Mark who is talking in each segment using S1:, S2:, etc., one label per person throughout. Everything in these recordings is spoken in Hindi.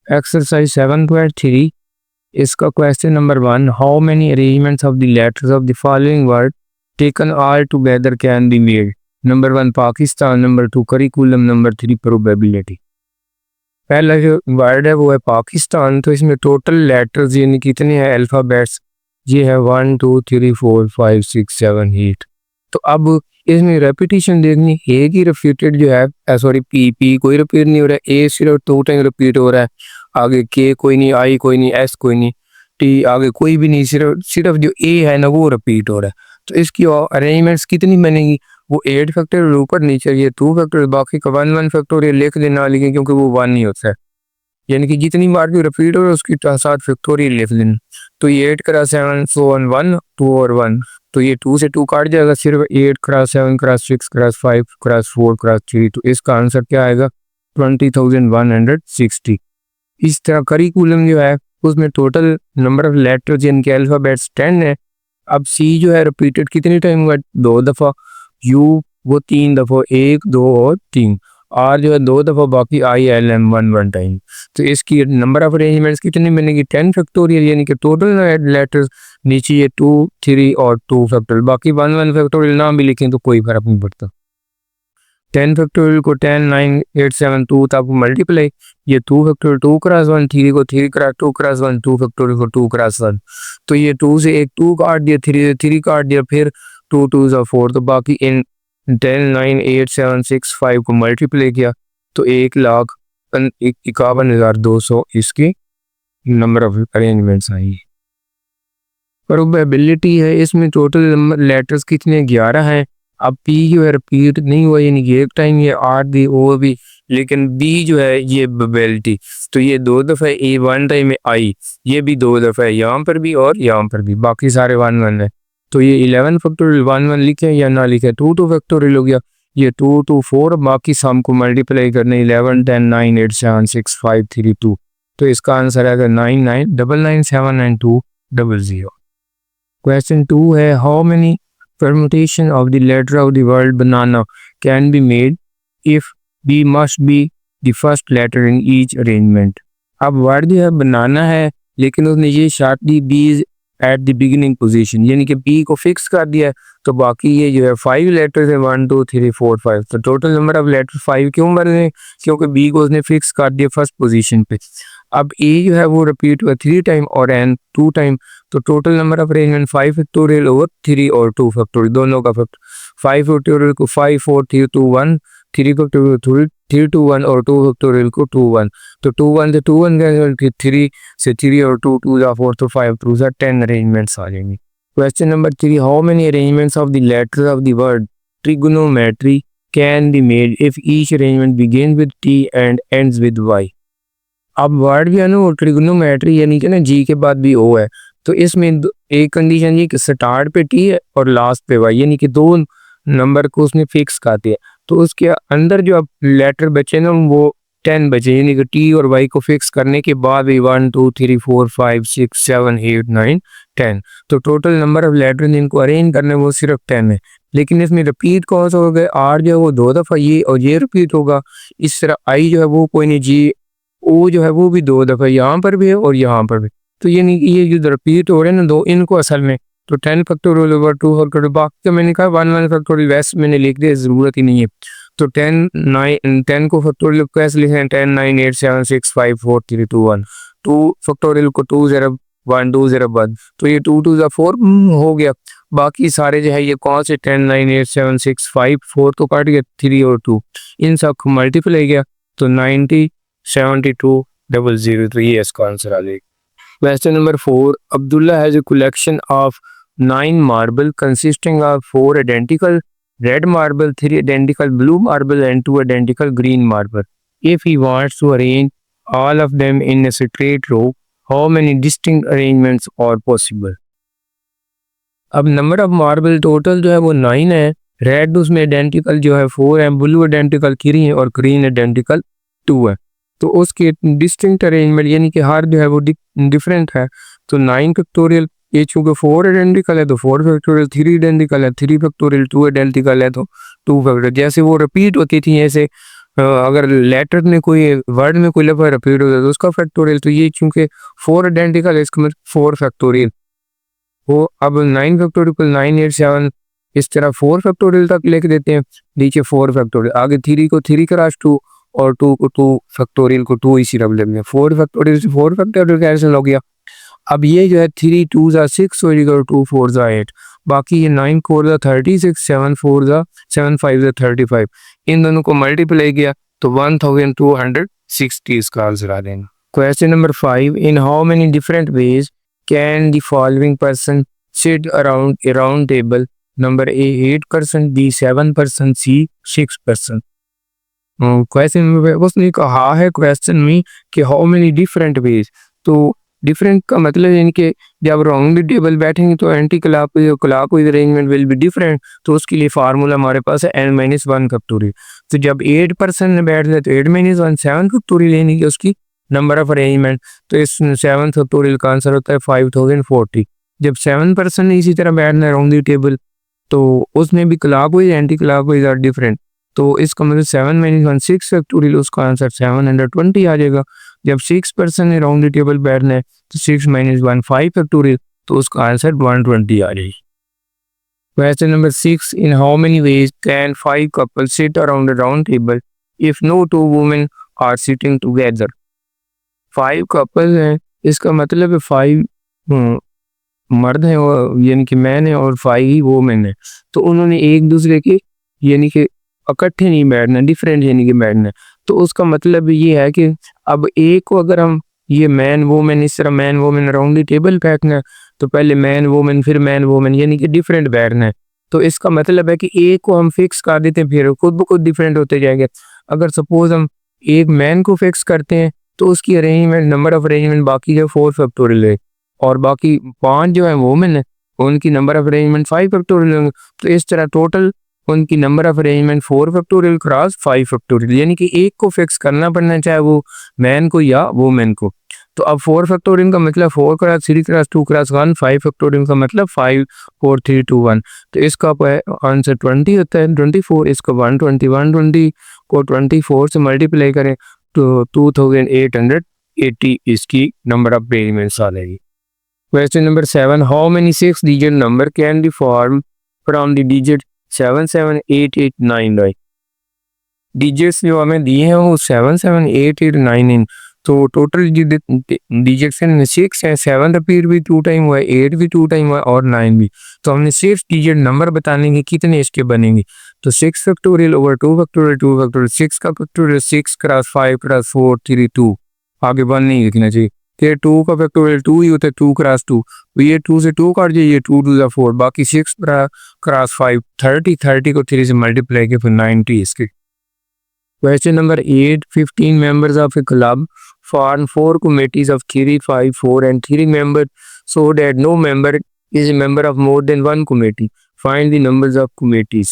S1: एक्सरसाइज 7.3 इसका question number 1, how many arrangements of the letters of the following word taken all together can be made. Number 1 Pakistan, number 2 curriculum, number 3 probability. पहला जो वर्ड है वो है पाकिस्तान, तो इसमें टोटल लेटर्स यानी कितने हैं अल्फ़ाबेट्स, ये है 1 2 3 4 5 6 7 8। तो अब इसमें रेपिटेशन देखनी, ए की रिपीटेड जो है सॉरी पी कोई रिपीट नहीं हो रहा है, ए सिर्फ 2 टाइम रिपीट हो रहा है, आगे के कोई नहीं, आई कोई नहीं, एस कोई नहीं, टी आगे कोई भी नहीं, सिर्फ सिर्फ जो ए है ना वो रिपीट हो रहा है। तो इसकी अरेंजमेंट्स कितनी बनेगी, वो 8 फैक्टोरियल ऊपर नीचे, ये 2 फैक्टोरियल, बाकी का 1 1 फैक्टोरियल लिख देना, लेकिन क्योंकि वो 1 नहीं होता है, यानी कि जितनी बार भी रिपीट हो रहा है उसकी साथ फैक्टोरियल लिख देना। तो ये 8 क्रॉस 7 सो 1 1 2 और 1, तो ये 2 से 2 काट जाएगा, सिर्फ 8 cross 7 cross 6 cross 5 cross 4 cross 3, तो इसका आंसर क्या आएगा 20,160। इस तरह करिकुलम जो है उसमें टोटल नंबर ऑफ लेटर्स यानी कि अल्फ़ाबेट्स 10 है। अब सी जो है रिपीटेड कितनी टाइम हुआ, 2 दफ़ा, यू वो 3 दफ़ा, 1 2 और 3, आर जो है 2 दफ़ा, बाकी आई एल एम 1 टाइम। तो इसकी नंबर ऑफ अरेंजमेंट्स कितनी बनेगी 10 फैक्टोरियल, यानी कि टोटल लेटर्स नीचे ये 2 3 और 2 फैक्टोरियल, बाकी 1 1 फैक्टोरियल ना भी लिखें तो कोई फर्क नहीं पड़ता। 10 फैक्टोरियल को 10 9 8 7 2 तक मल्टीप्लाई, ये 2 फैक्टोरियल 2 क्रॉस 1, 3 को 3 क्रॉस 2 क्रॉस 1, 2 फैक्टोरियल को 2 क्रॉस 1, तो ये 2 से एक 2 काट दिया, 3 से 3 काट दिया, फिर 2 2 ज़ा 4, तो बाकी इन 10 9 8 7 6 5 को मल्टीप्लाई किया तो 1,51,200 इसकी number of arrangements I. Probability है, इसमें टोटल नंबर लेटर्स कितने 11 हैं। अब पी जो है रिपीट नहीं हुआ, यानी कि एक टाइम, ये आर भी वो भी, लेकिन बी जो है ये प्रोबेबिलिटी, तो ये 2 दफ़ा, ए 1 टाइम आई, ये भी 2 दफ़ा है, यहाँ पर भी और यहाँ पर भी, बाकी सारे 1 1 है। तो ये 11 फैक्टोरियल 1 1 लिखे या ना लिखे, 2 2 फैक्टोरियल हो गया, ये 2 2 4, बाकी सम को मल्टीप्लाई करने 11 10 9 8 7 6 5 3 2, तो इसका आंसर आएगा 9 9 9 9 7 9 2 0 0। क्वेश्चन 2 है, how many permutation of the letter of the word banana can be made if B must be the first letter in each arrangement। अब वर्ड जो है बनाना है, लेकिन उसने ये शर्त दी B is at the beginning position, यानी कि B को फिक्स कर दिया है, तो बाकी ये जो है 5 लेटर्स है 1 2 3 4 5, तो टोटल नंबर ऑफ लेटर 5 क्यों बन रहे हैं, क्योंकि B को उसने फिक्स कर दिया फर्स्ट पोजीशन पे। अब ए जो है वो रिपीट हुआ 3 टाइम और एन 2 टाइम, तो total number of arrangement 5 factorial और 3 और 2 फैक्टोरियल, दोनों का फैक्टर 5 फैक्टोरियल को 5 4 3 2 1, 3 फैक्टोरियल 3 2 1 और 2 फैक्टोरियल को 2 1, तो 2 1 से 2 1 गए, 3 से 3 और 2 2 जा 4, तो 5 2 जा 10 अरेंजमेंट्स आ जाएंगे। Question number 3, how many arrangements of the letters of the word trigonometry can be made if each arrangement begin with T and ends with Y. अब वर्ड भी है ना वो ट्रिगोनोमेट्री, यानी कि ना जी के बाद भी ओ है, तो इसमें एक कंडीशन ये कि स्टार्ट पे टी है और लास्ट पे वाई, यानी कि 2 नंबर को उसने फिक्स कर दिया, तो उसके अंदर जो अब लेटर बचे ना वो 10 बचे, यानी कि टी और वाई को फिक्स करने के बाद भी 1 2 3 4 5 6 7 8 9 10, तो टोटल नंबर ऑफ लेटर जिनको अरेंज करने वो सिर्फ 10 है। लेकिन इसमें रिपीट कौन सा हो गया, आर जो है वो 2 दफ़ा, ये और ये रिपीट होगा, इस तरह आई जो है वो कोई नहीं, जी ओ जो है वो भी 2 दफ़ा यहाँ पर भी है और यहाँ पर भी, तो ये नहीं कि ये जो रिपीट हो रहे हैं ना दो, इनको असल में तो 10 फैक्टोरियल ओवर 2 फैक्टोरियल, बाकी तो मैंने कहा 1 1 फैक्टोरियल वैसे मैंने लिख दिया, ज़रूरत ही नहीं है। तो 10 को फैक्टोरियल कैसे लिखें, 10 9 8 7 6 5 4 3 2 1, 2 फैक्टोरियल को 2 0 1 2 0 1, तो ये 2 2 4 हो गया, बाकी सारे जो है ये कौन से 10 9 8 7 6 5 4 तो काट गया, 3 और 2 इन सब को मल्टीप्लाई किया तो 90 72 0 0, तो ये इसका आंसर आ जाएगा। Question number 4, Abdullah has a collection of 9 marble consisting of 4 identical red marble, 3 identical blue marble and 2 identical green marble. If he wants to arrange all of them in a straight row, how many distinct arrangements are possible? अब नंबर ऑफ मार्बल टोटल जो है वो 9 है, रेड उसमें आइडेंटिकल जो है 4 है, ब्लू आइडेंटिकल 3 है और ग्रीन आइडेंटिकल 2 है, तो उसके डिस्टिंक्ट अरेंजमेंट यानी कि हर जो है वो डिफरेंट है। तो 9 फैक्टोरियल, ये चूँकि 4 आइडेंटिकल है तो 4 फैक्टोरियल, 3 आइडेंटिकल है 3 फैक्टोरियल, 2 आइडेंटिकल है तो 2 फैक्टोरियल, जैसे वो रिपीट होती थी ऐसे अगर लेटर में कोई वर्ड में कोई लफ्ज़ रिपीट होता है तो उसका फैक्टोरियल, तो ये चूंकि 4 आइडेंटिकल है इसका मतलब 4 फैक्टोरियल वो अब 9 फैक्टोरियल 987 इस तरह 4 फैक्टोरियल तक लिख देते हैं, नीचे 4 फैक्टोरियल, आगे 3 को 3 क्रॉस 2 और 2 को 2 फैक्टोरियल को 2 इसी तरह लिख दें। 4 फैक्टोरियल से 4 फैक्टोरियल कैंसिल हो गया। अब ये जो है 3 2 जा 6 हो जाएगा और 2 4 जा 8, बाकी ये 9 4 जा 36 7 4 जा 7 5 जा 35, इन दोनों को मल्टीप्लाई किया तो 1260 इसका आंसर आ जाएगा। Question number 5, in how many different ways can the following person sit around a round table? Number A 8%, B 7%, C 6%। Question में उसने कहा है क्वेश्चन में कि हाउ मेनी डिफरेंट वेज, तो डिफरेंट का मतलब यानी कि जब राउंड टेबल बैठेंगे तो anti clockwise arrangement will be different, तो उसके लिए फार्मूला हमारे पास है n-1 फैक्टोरियल। तो जब 8% बैठ जाए तो 8-1 7 फैक्टोरियल यानी कि उसकी नंबर ऑफ अरेंजमेंट, तो इस 7 फैक्टोरियल का आंसर होता है 5040। जब 7% इसी तरह बैठना है राउंड टेबल तो उसमें भी clockwise anti clockwise are different, तो इसका मतलब 7-1 6 फैक्टोरियल, उसका आंसर 720 आ जाएगा। जब 6% ने राउंड टेबल बैठना है तो 6-1 5 फैक्टोरियल, तो उसका आंसर 120 आ जाएगी। Question number 6, in how many ways can 5 couple sit around a round table if no 2 women are sitting together? 5 couple हैं, इसका मतलब है 5 मर्द हैं यानी कि मैन है और 5 ही वुमेन है, तो उन्होंने एक दूसरे के यानी कि इकट्ठे नहीं बैठना, डिफरेंट यानी कि बैठना, तो उसका मतलब ये है कि अब एक को अगर हम ये मैन वुमेन इस तरह मैन वुमेन राउंड टेबल बैठना है तो पहले मैन वुमेन फिर मैन वुमेन यानी कि डिफरेंट बैठना है, तो इसका मतलब है कि एक को हम फिक्स कर देते हैं फिर खुद ब खुद डिफरेंट होते जाएंगे। अगर सपोज हम एक मैन को फिक्स करते हैं तो उसकी अरेंजमेंट नंबर ऑफ अरेंजमेंट बाकी जो 4 फैक्टोरियल है और बाकी 5 जो है वुमेन है उनकी नंबर ऑफ अरेंजमेंट 5 फैक्टोरियल होंगे, तो इस तरह टोटल उनकी number of arrangement 4 factorial cross 5 factorial, यानी कि एक को फिक्स करना पड़ना चाहे वो मैन को या वुमेन को। तो अब 4 फैक्टोरियल का मतलब 4 क्रॉस 3 क्रॉस 2 क्रॉस 1, 5 फैक्टोरियल का मतलब 5 4 3 2 1, तो इसका आंसर 20 होता है 24। इसका 120 को 24 से मल्टीप्लाई करें तो 2880 इसकी नंबर ऑफ अरेंजमेंट्स आ जाएगी। Question number 7, how many 6 digit number can be form from the digit 7 7 8 8 9 9? Digits जो हमें दिए हैं वो 7 7 8 8 9 इन, तो टोटल डिजिट्स में 6 है, 7 रिपीट भी 2 टाइम हुआ है, 8 भी 2 टाइम हुआ है और 9 भी, तो हमने 6 डिजिट नंबर बताने के कितने इसके बनेंगे, तो 6 फैक्टोरियल ओवर 2 फैक्टोरियल 2 फैक्टोरियल 6 का फैक्टोरियल 6 क्रॉस 5 क्रॉस 4 3 2, आगे 1 नहीं लिखना चाहिए, फिर 2 का फैक्टोरियल 2 ही होता है 2 क्रॉस 2, तो ये 2 से 2 काट जाइए 2 2 4, बाकी 6 क्रॉस 5 30 को 3 से मल्टीप्लाई के फिर 90 इसके। Question number 8, 15 members of a club form 4 committees of 3 5 4 and 3 members so that no member is a member of more than one committee. Find the numbers of committees.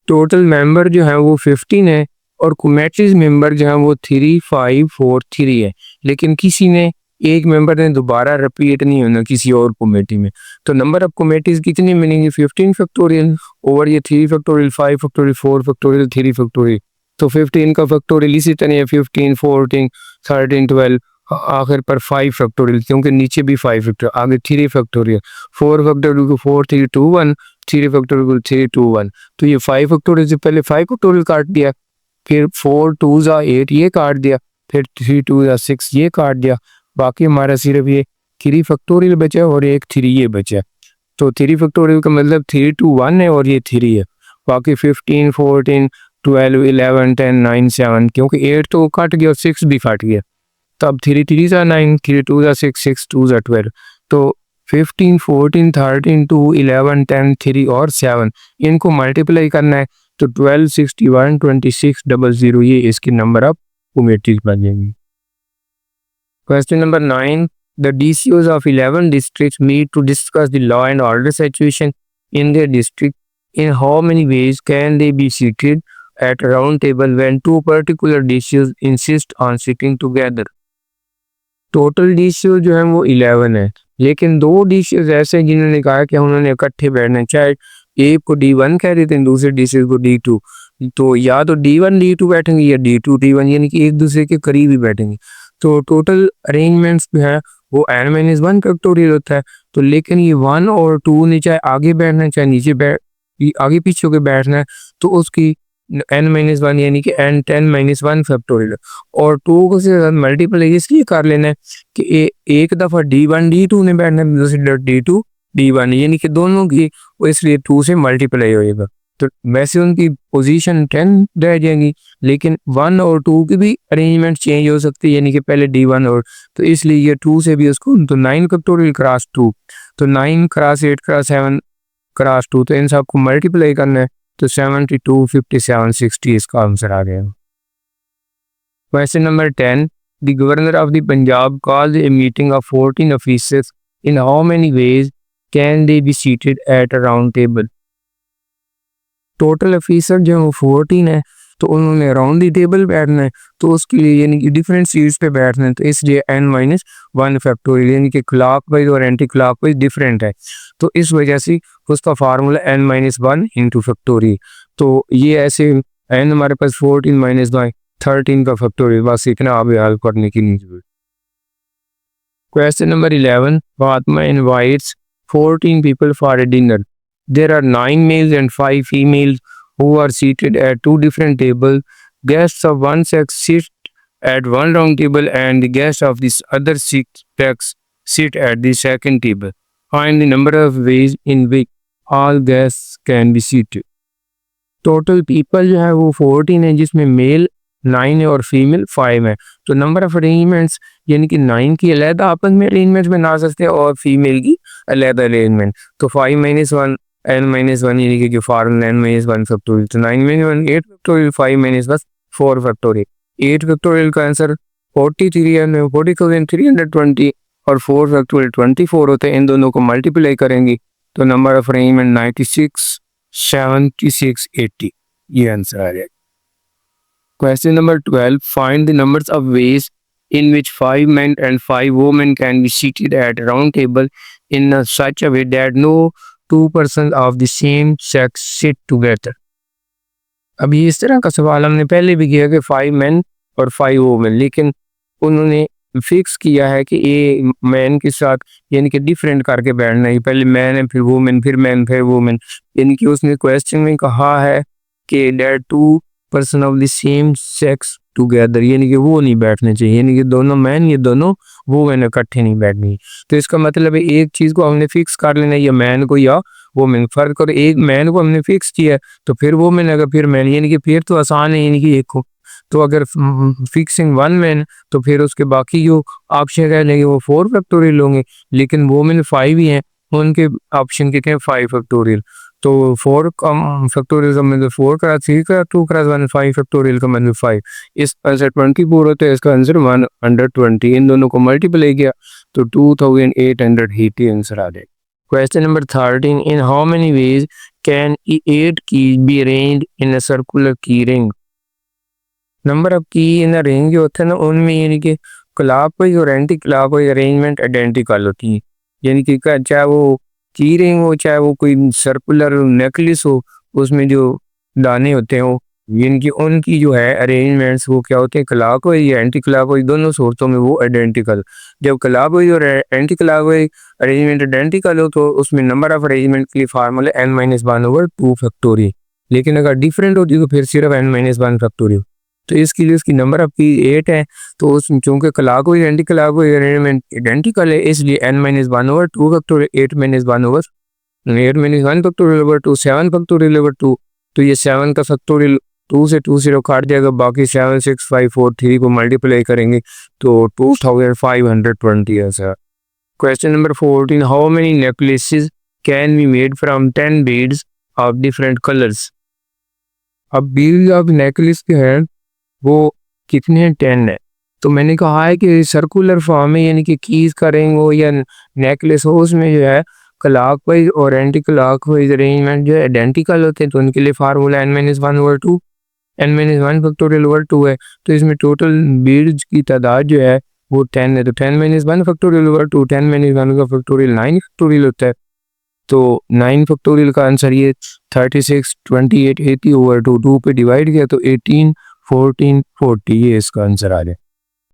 S1: Total member जो है वो 15 है और कमेटीज मेंबर जो है वो 3 5 4 3 है, लेकिन किसी ने एक मेंबर ने दोबारा रिपीट नहीं होना किसी और कमेटी में, तो नंबर ऑफ कमेटीज कितनी मिलेंगी 15 फैक्टोरियल ओवर ये 3 फैक्टोरियल 5 फैक्टोरियल 4 फैक्टोरियल 3 फैक्टोरियल, तो 15 का फैक्टोरियल इसी तरह 15 14 13 12 आखिर पर 5 फैक्टोरियल क्योंकि नीचे भी 5 फैक्टोरियल आगे 3 फैक्टोरियल 4 फैक्टोरियल को 4 3 2 1 3 फैक्टोरियल को 3 2 1, तो ये 5 फैक्टोरियल से पहले 5 फैक्टोरियल काट दिया, फिर 4 2 जा 8 ये काट दिया, फिर 3 2 जा 6 ये काट दिया, बाकी हमारा सिर्फ ये 3 फैक्टोरियल बचा और एक 3 ये बचा, तो 3 फैक्टोरियल का मतलब 3 2 1 है और ये 3 है, बाकी 15 14 12 11 10 9 7 क्योंकि 8 तो कट गया और 6 भी कट गया, तो अब 3 3 जा 9 3 2 जा 6 6 2 जा 12, तो 15 14 13 2 11 10 3 और 7 इनको मल्टीप्लाई करना है तो 12 61 26 00 ये इसकी नंबर ऑफ कमेटीज बन जाएंगी। Question number 9. The DCOs of 11 districts meet to discuss the law and order situation in their district. In how many ways can they be seated at a round table when two particular DCOs insist on sitting together? Total DCO जो है वो 11 है, लेकिन दो DCOs ऐसे हैं जिन्होंने कहा कि उन्होंने इकट्ठे बैठना है, चाहे एक को D1 कह देते हैं दूसरे DCO को D2, तो या तो D1 D2 बैठेंगे या D2 D1, यानी कि एक दूसरे के करीब ही बैठेंगे। तो टोटल अरेंजमेंट्स जो है वो n-1 फैक्टोरियल होता है। तो लेकिन ये 1 और 2 ने चाहे आगे बैठना है चाहे नीचे आगे पीछे होकर बैठना है, तो उसकी n-1 यानी कि n10-1 फैक्टोरियल। और 2 को से मल्टीप्लाई इसलिए कर लेना है कि एक दफ़ा D1 D2 ने बैठना है, दूसरी D2 D1, यानी कि दोनों की, वो इसलिए 2 से मल्टीप्लाई होएगा। तो वैसे उनकी पोजीशन 10 रह जाएंगी, लेकिन 1 और 2 की भी अरेंजमेंट चेंज हो सकती है, यानी कि पहले D1 और, तो इसलिए ये 2 से भी उसको, तो 9 फैक्टोरियल क्रॉस 2, तो 9 क्रॉस 8 क्रॉस 7 क्रॉस 2, तो इन सबको मल्टीप्लाई करना है, तो 72 57 60 इसका आंसर आ गया। Question number 10, the governor of the Punjab called a meeting of 14 officers, in how many ways can they be seated at a round table. Total officer जो है वो 14 है, तो उन्होंने राउंड दी टेबल बैठना है, तो उसके लिए यानी कि डिफरेंट सीट्स पे बैठना है, तो इसलिए n-1 फैक्टोरियल, यानी कि क्लॉकवाइज और एंटी क्लॉकवाइज डिफरेंट है, तो इस वजह से उसका फार्मूला n-1 इंटू फैक्टोरियल। तो ये ऐसे n हमारे पास 14 माइनस 13 का फैक्टोरियल, बस इतना आप हल करने की नहीं जरूरत। Question number 11, Fatima invites 14 people for a dinner. There are 9 males and 5 females who are seated at 2 different tables. Guests of one sex sit at one round table and the guests of this other sex sit at the second table. Find the number of ways in which all guests can be seated. Total people जो है वो 14 है, जिसमें मेल 9 है और फीमेल 5 है। तो नंबर ऑफ अरेंजमेंट्स यानी कि 9 की अलहदा आपस में अरेंजमेंट्स बना सकते हैं और फीमेल की अलहदा अरेंजमेंट। तो 5-1 n-1 यानी कि फार्मूला n-1 फैक्टोरियल, तो 9-1 8 फैक्टोरियल, 5-1 4 फैक्टोरियल। 8 फैक्टोरियल का आंसर 40,320 और 4 फैक्टोरियल 24 होते हैं। इन दोनों को मल्टीप्लाई करेंगे तो नंबर ऑफ अरेंजमेंट 96 76 80, ये आंसर आ जाएगा। Question number 12, find the numbers of ways in which 5 men and 5 women can be seated at a round table in such a way that no 2 persons of the same sex sit together. अभी इस तरह का सवाल हमने पहले भी किया कि 5 men और 5 women, लेकिन उन्होंने फिक्स किया है कि ये मैन के साथ यानी कि डिफरेंट करके बैठना है, पहले मैन है फिर वुमेन फिर मैन फिर वुमेन, यानी कि उसने क्वेश्चन में कहा है कि that 2 person of the same sex together, यानी कि वो नहीं बैठने चाहिए, यानी कि दोनों मैन ये दोनों वुमेन इकट्ठे नहीं बैठनी। तो इसका मतलब है एक चीज़ को हमने फिक्स कर लेना है, या मैन को या वुमेन, फर्क करो, एक मैन को हमने फिक्स किया तो फिर वुमेन अगर फिर मैन, यानी कि फिर तो आसान है, यानी कि एक को, तो अगर फिक्सिंग 1 मैन तो फिर उसके बाकी जो ऑप्शन रह लेंगे वो 4 फैक्टोरियल होंगे, लेकिन वुमेन 5 ही हैं, उनके ऑप्शन कितने 5 फैक्टोरियल। तो 4 का फैक्टोरियल का मतलब 4 क्रॉस 3 क्रॉस 2 क्रॉस 1, 5 फैक्टोरियल का मतलब 5, इस आंसर 24 होता है, इसका आंसर 120, इन दोनों को मल्टीप्लाई किया तो 2880 आंसर आ जाए। Question number 13, in how many ways can 8 keys be arranged in a circular की रिंग। नंबर ऑफ की इन रिंग जो होता है ना, उनमें यानी कि क्लॉकवाइज और एंटी क्लॉकवाइज अरेंजमेंट आइडेंटिकल होती है, यानी कि चाहे वो की रिंग हो चाहे वो कोई सर्कुलर नेकलेस हो, उसमें जो दाने होते हैं वो, यानी कि उनकी जो है अरेंजमेंट्स वो क्या होते हैं, क्लॉकवाइज या एंटी क्लॉकवाइज, दोनों सूरतों में वो आइडेंटिकल। जब क्लॉकवाइज और एंटी क्लॉकवाइज अरेंजमेंट आइडेंटिकल हो तो उसमें नंबर ऑफ अरेंजमेंट के लिए फार्मूला n-1/2 फैक्टोरियल, लेकिन अगर डिफरेंट होती तो फिर सिर्फ n-1 फैक्टोरियल। तो इसके लिए उसकी नंबर ऑफ की 8 है, तो उस चूंकि clockwise anti clockwise arrangement identical है, इसलिए n-1/2 factorial 8-1 factorial over 2 7 factorial over 2, तो ये 7 का फैक्टोरियल 2 से 2 0 काट जाएगा, बाकी 7 6 5 4 3 को मल्टीप्लाई करेंगे तो 2520 है sir. Question number 14, how many necklaces can be made from 10 beads of different colours. अब बीड्स ऑफ नेकलेस के हैं वो कितने 10 है, तो मैंने कहा है कि सर्कुलर फॉर्म में, यानी कि कीज का रिंग हो या नेकलेस हो, उसमें जो है क्लॉकवाइज और एंटी क्लॉकवाइज अरेंजमेंट जो है आइडेंटिकल होते हैं, तो उनके लिए formula n-1/2 n-1 factorial over 2 है। तो इसमें टोटल बीड्स की तादाद जो है वो 10 है, तो 10-1 फैक्टोरियल ओवर 2, 10-1 का फैक्टोरियल 9 फैक्टोरियल होता है। तो 9 फैक्टोरियल का आंसर ये 36, 28, 80 ओवर 2 पे डिवाइड किया तो 18, 14, 40 ये इसका आंसर आ जाए।